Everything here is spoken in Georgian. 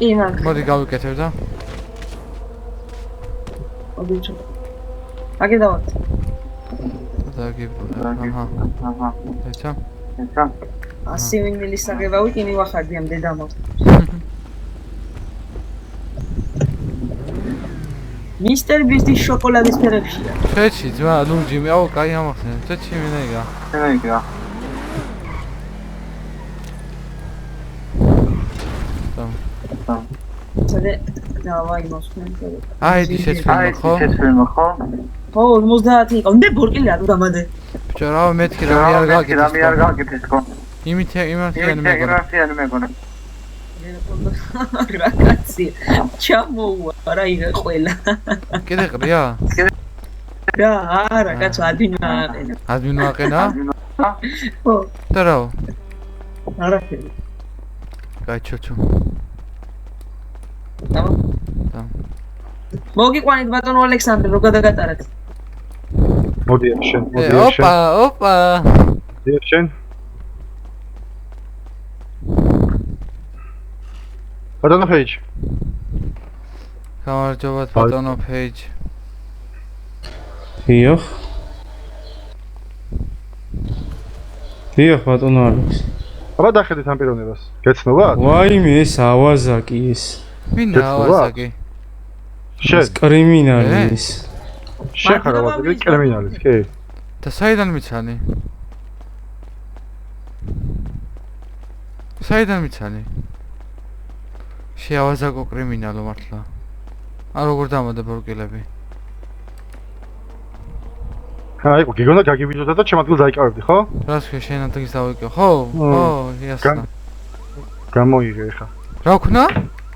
კი მაგ. მოდი გავიკეთებ და. ოდიჩო. აგე დავარ. აჰა. ეცა. 100 მინილის საღებავი კი მივახარდი ამ დედამოს. მისტერ ბისტის შოკოლადის ფერებშია. შეჩი ძმა ლურჯი აუ კაი ამახსენე. შეჩი მინეიგა. ცადე დავაი მოსკენ. აი დი შეცვლილ ხო? ხო 50 იყო. მე ბორკილი არ დამადე. ბიჭო რა მეთქი რა მე არ გაკეთეს ხო? იმათიანი მეგონა. რაკაცი ჩამოუვა რა ირა ყველა. კიდე ყრია? რა არა კაცო ადმინაყენა. ადმინაყენა? ხო. და რაო? არაფერი. კაი ჩოჩო. და. მოგიყვანით ბატონო ალექსანდრე რო გადაგატარეთ. მოდი შენ. ოპა. შენ. ბატონო ფეიჯ. გამარჯობათ ბატონო ფეიჯ. დიახ ბატონო ალექს. აბა დახედით ამ პიროვნებას. გეცნობათ? ვაიმე ეს ავაზაკი ეს. ვინ ავაზაკი? შენ კრიმინალი ეს. შენ ხარ ავაზაკი კრიმინალი, კი? და საიდან მიცანი? საიდან მიცანი? შეავაზაკო კრიმინალო მართლა. არ როგორ დამოდა ბორკილები? აი, გიგონა გაგიბიძოდა და ჩემ ადგილს დაიკავებდი, ხო? რას ხე შენ ადგილს დავიკავ? ხო, იასნა. გამოიღე ხა. რა ვქნა?